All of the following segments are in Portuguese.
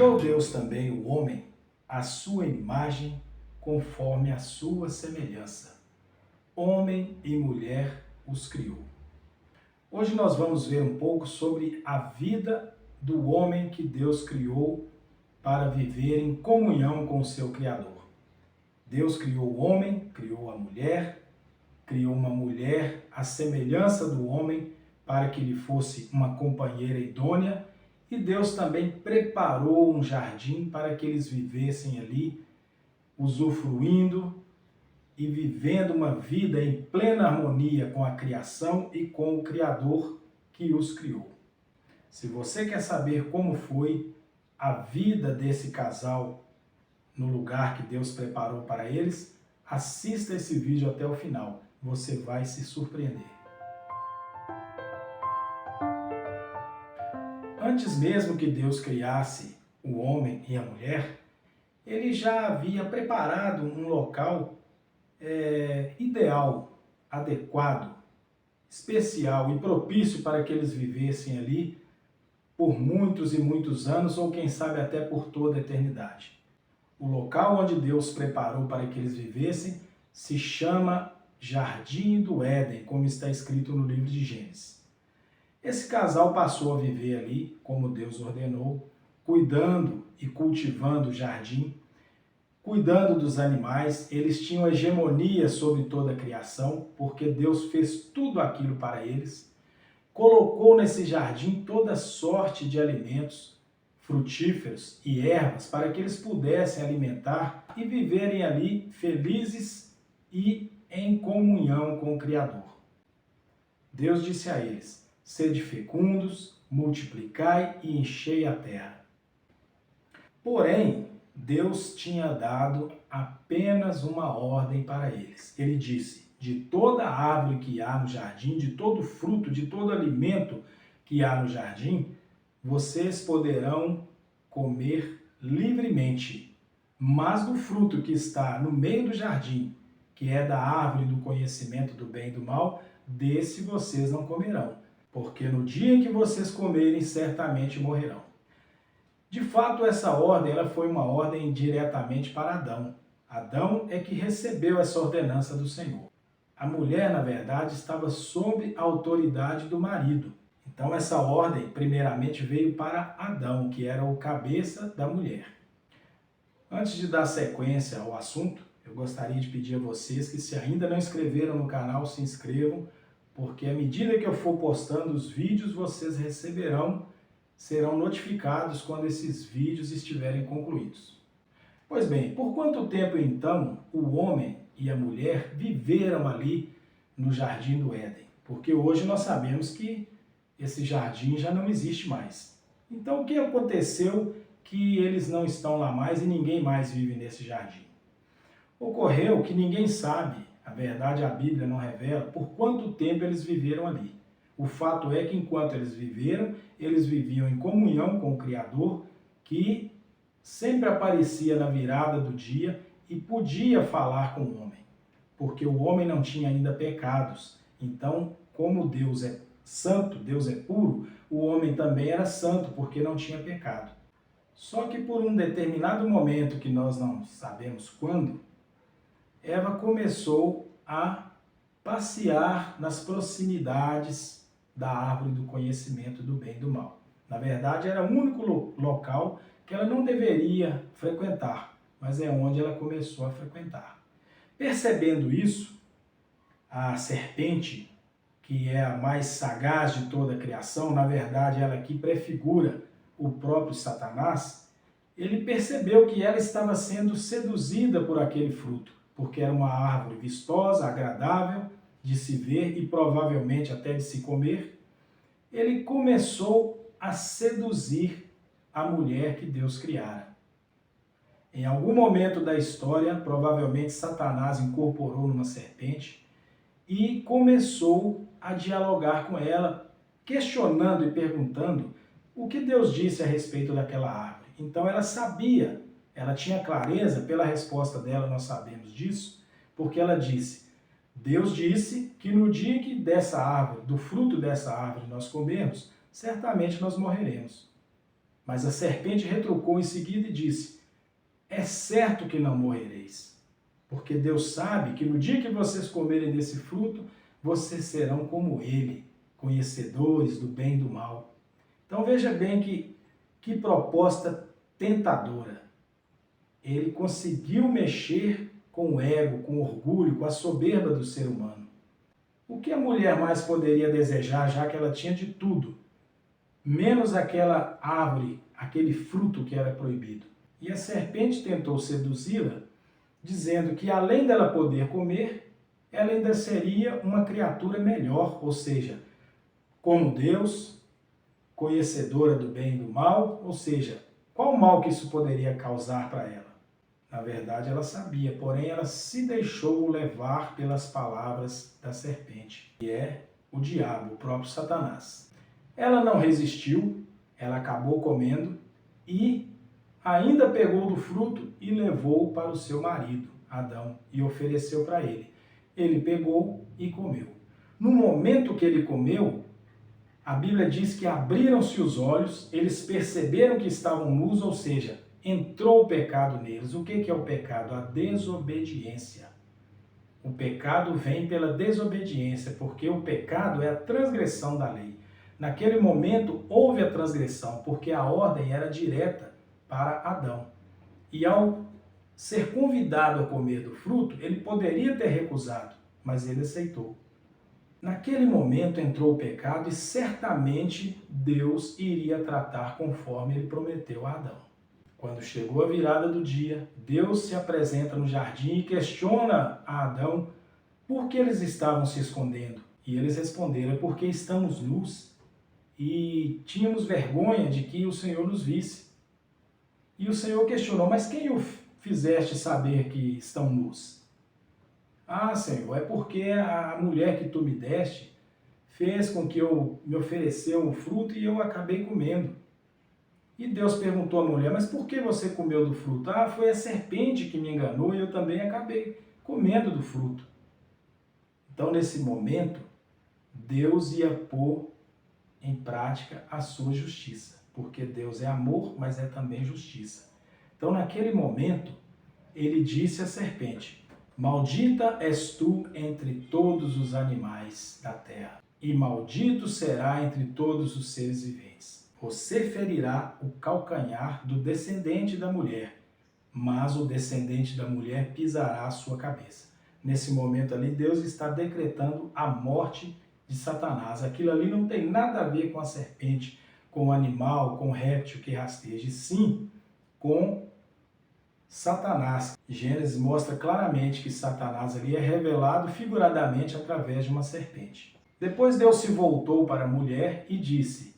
Criou Deus também o homem, à sua imagem, conforme a sua semelhança. Homem e mulher os criou. Hoje nós vamos ver um pouco sobre a vida do homem que Deus criou para viver em comunhão com o seu Criador. Deus criou o homem, criou a mulher, criou uma mulher à semelhança do homem para que lhe fosse uma companheira idônea, e Deus também preparou um jardim para que eles vivessem ali, usufruindo e vivendo uma vida em plena harmonia com a criação e com o Criador que os criou. Se você quer saber como foi a vida desse casal no lugar que Deus preparou para eles, assista esse vídeo até o final. Você vai se surpreender. Antes mesmo que Deus criasse o homem e a mulher, ele já havia preparado um local ideal, adequado, especial e propício para que eles vivessem ali por muitos e muitos anos, ou quem sabe até por toda a eternidade. O local onde Deus preparou para que eles vivessem se chama Jardim do Éden, como está escrito no livro de Gênesis. Esse casal passou a viver ali, como Deus ordenou, cuidando e cultivando o jardim, cuidando dos animais. Eles tinham hegemonia sobre toda a criação, porque Deus fez tudo aquilo para eles. Colocou nesse jardim toda sorte de alimentos frutíferos e ervas para que eles pudessem alimentar e viverem ali felizes e em comunhão com o Criador. Deus disse a eles: sede fecundos, multiplicai e enchei a terra. Porém, Deus tinha dado apenas uma ordem para eles. Ele disse: de toda árvore que há no jardim, de todo fruto, de todo alimento que há no jardim, vocês poderão comer livremente. Mas do fruto que está no meio do jardim, que é da árvore do conhecimento do bem e do mal, desse vocês não comerão, porque no dia em que vocês comerem, certamente morrerão. De fato, essa ordem ela foi uma ordem diretamente para Adão. Adão é que recebeu essa ordenança do Senhor. A mulher, na verdade, estava sob a autoridade do marido. Então, essa ordem, primeiramente, veio para Adão, que era o cabeça da mulher. Antes de dar sequência ao assunto, eu gostaria de pedir a vocês que, se ainda não inscreveram no canal, se inscrevam, porque à medida que eu for postando os vídeos, vocês serão notificados quando esses vídeos estiverem concluídos. Pois bem, por quanto tempo então o homem e a mulher viveram ali no Jardim do Éden? Porque hoje nós sabemos que esse jardim já não existe mais. Então o que aconteceu que eles não estão lá mais e ninguém mais vive nesse jardim? Ocorreu que ninguém sabe, a verdade a Bíblia não revela, por quanto tempo eles viveram ali. O fato é que enquanto eles viveram, eles viviam em comunhão com o Criador, que sempre aparecia na virada do dia e podia falar com o homem, porque o homem não tinha ainda pecados. Então, como Deus é santo, Deus é puro, o homem também era santo, porque não tinha pecado. Só que por um determinado momento, que nós não sabemos quando, Eva começou a passear nas proximidades da árvore do conhecimento do bem e do mal. Na verdade, era o único local que ela não deveria frequentar, mas é onde ela começou a frequentar. Percebendo isso, a serpente, que é a mais sagaz de toda a criação, na verdade ela aqui prefigura o próprio Satanás, ele percebeu que ela estava sendo seduzida por aquele fruto, porque era uma árvore vistosa, agradável de se ver e provavelmente até de se comer. Ele começou a seduzir a mulher que Deus criara. Em algum momento da história, provavelmente Satanás incorporou numa serpente e começou a dialogar com ela, questionando e perguntando o que Deus disse a respeito daquela árvore. Então ela sabia, ela tinha clareza, pela resposta dela nós sabemos disso, porque ela disse: Deus disse que no dia que dessa árvore, do fruto dessa árvore nós comermos, certamente nós morreremos. Mas a serpente retrucou em seguida e disse: é certo que não morrereis, porque Deus sabe que no dia que vocês comerem desse fruto, vocês serão como ele, conhecedores do bem e do mal. Então veja bem que proposta tentadora. Ele conseguiu mexer com o ego, com o orgulho, com a soberba do ser humano. O que a mulher mais poderia desejar, já que ela tinha de tudo, menos aquela árvore, aquele fruto que era proibido? E a serpente tentou seduzi-la, dizendo que além dela poder comer, ela ainda seria uma criatura melhor, ou seja, como Deus, conhecedora do bem e do mal, ou seja, qual mal que isso poderia causar para ela? Na verdade, ela sabia, porém ela se deixou levar pelas palavras da serpente, que é o diabo, o próprio Satanás. Ela não resistiu, ela acabou comendo e ainda pegou do fruto e levou para o seu marido, Adão, e ofereceu para ele. Ele pegou e comeu. No momento que ele comeu, a Bíblia diz que abriram-se os olhos, eles perceberam que estavam nus, ou seja, entrou o pecado neles. O que é o pecado? A desobediência. O pecado vem pela desobediência, porque o pecado é a transgressão da lei. Naquele momento houve a transgressão, porque a ordem era direta para Adão. E ao ser convidado a comer do fruto, ele poderia ter recusado, mas ele aceitou. Naquele momento entrou o pecado e certamente Deus iria tratar conforme ele prometeu a Adão. Quando chegou a virada do dia, Deus se apresenta no jardim e questiona a Adão por que eles estavam se escondendo. E eles responderam: é porque estamos nus e tínhamos vergonha de que o Senhor nos visse. E o Senhor questionou: mas quem o fizeste saber que estão nus? Ah, Senhor, é porque a mulher que tu me deste fez com que eu me ofereceu um fruto e eu acabei comendo. E Deus perguntou à mulher: mas por que você comeu do fruto? Ah, foi a serpente que me enganou e eu também acabei comendo do fruto. Então, nesse momento, Deus ia pôr em prática a sua justiça, porque Deus é amor, mas é também justiça. Então, naquele momento, ele disse à serpente: maldita és tu entre todos os animais da terra, e maldito será entre todos os seres viventes. Você ferirá o calcanhar do descendente da mulher, mas o descendente da mulher pisará a sua cabeça. Nesse momento ali, Deus está decretando a morte de Satanás. Aquilo ali não tem nada a ver com a serpente, com o animal, com o réptil que rasteja, sim com Satanás. Gênesis mostra claramente que Satanás ali é revelado figuradamente através de uma serpente. Depois Deus se voltou para a mulher e disse: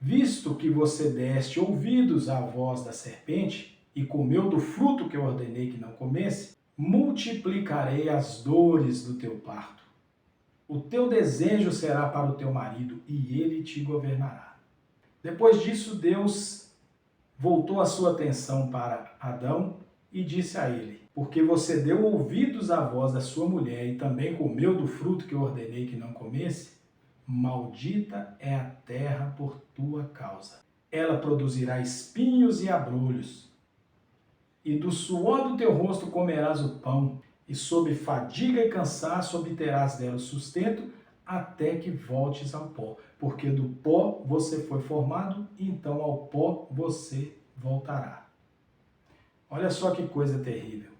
visto que você deste ouvidos à voz da serpente e comeu do fruto que eu ordenei que não comesse, multiplicarei as dores do teu parto. O teu desejo será para o teu marido e ele te governará. Depois disso, Deus voltou a sua atenção para Adão e disse a ele: porque você deu ouvidos à voz da sua mulher e também comeu do fruto que eu ordenei que não comesse, maldita é a terra por tua causa. Ela produzirá espinhos e abrolhos, e do suor do teu rosto comerás o pão, e sob fadiga e cansaço obterás dela o sustento, até que voltes ao pó. Porque do pó você foi formado, e então ao pó você voltará. Olha só que coisa terrível.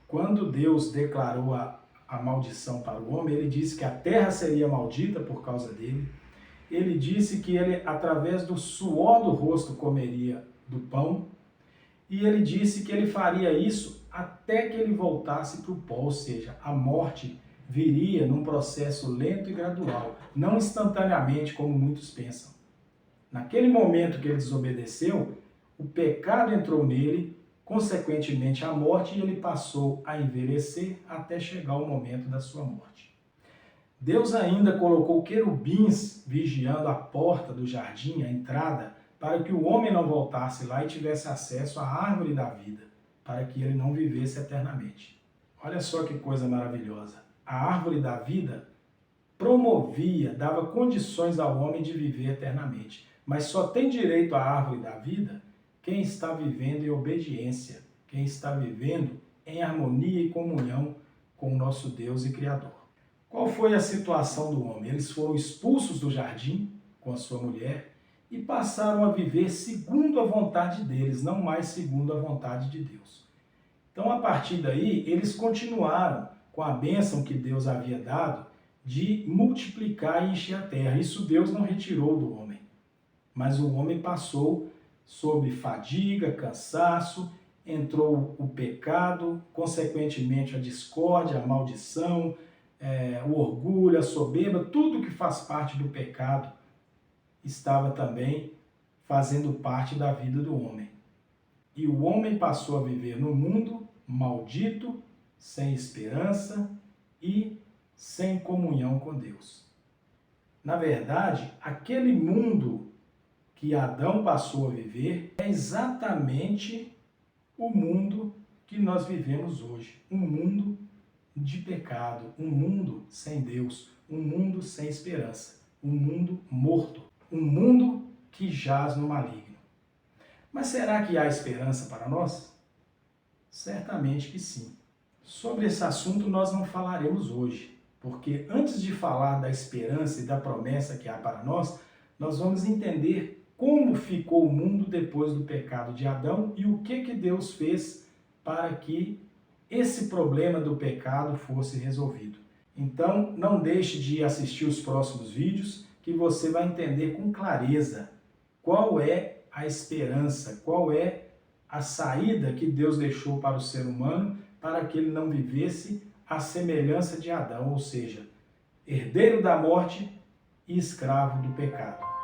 Quando Deus declarou a maldição para o homem, ele disse que a terra seria maldita por causa dele. Ele disse que ele, através do suor do rosto, comeria do pão. E ele disse que ele faria isso até que ele voltasse para o pó, ou seja, a morte viria num processo lento e gradual, não instantaneamente como muitos pensam. Naquele momento que ele desobedeceu, o pecado entrou nele, consequentemente a morte, e ele passou a envelhecer até chegar o momento da sua morte. Deus ainda colocou querubins vigiando a porta do jardim, a entrada, para que o homem não voltasse lá e tivesse acesso à árvore da vida, para que ele não vivesse eternamente. Olha só que coisa maravilhosa. A árvore da vida dava condições ao homem de viver eternamente. Mas só tem direito à árvore da vida quem está vivendo em obediência, quem está vivendo em harmonia e comunhão com o nosso Deus e Criador. Qual foi a situação do homem? Eles foram expulsos do jardim com a sua mulher e passaram a viver segundo a vontade deles, não mais segundo a vontade de Deus. Então, a partir daí, eles continuaram com a bênção que Deus havia dado de multiplicar e encher a terra. Isso Deus não retirou do homem, mas o homem passou sob fadiga, cansaço, entrou o pecado, consequentemente a discórdia, a maldição, o orgulho, a soberba, tudo que faz parte do pecado estava também fazendo parte da vida do homem. E o homem passou a viver no mundo maldito, sem esperança e sem comunhão com Deus. Na verdade, aquele mundo que Adão passou a viver é exatamente o mundo que nós vivemos hoje. Um mundo de pecado, um mundo sem Deus, um mundo sem esperança, um mundo morto, um mundo que jaz no maligno. Mas será que há esperança para nós? Certamente que sim. Sobre esse assunto nós não falaremos hoje, porque antes de falar da esperança e da promessa que há para nós, nós vamos entender como ficou o mundo depois do pecado de Adão e o que Deus fez para que esse problema do pecado fosse resolvido. Então, não deixe de assistir os próximos vídeos, que você vai entender com clareza qual é a esperança, qual é a saída que Deus deixou para o ser humano para que ele não vivesse à semelhança de Adão, ou seja, herdeiro da morte e escravo do pecado.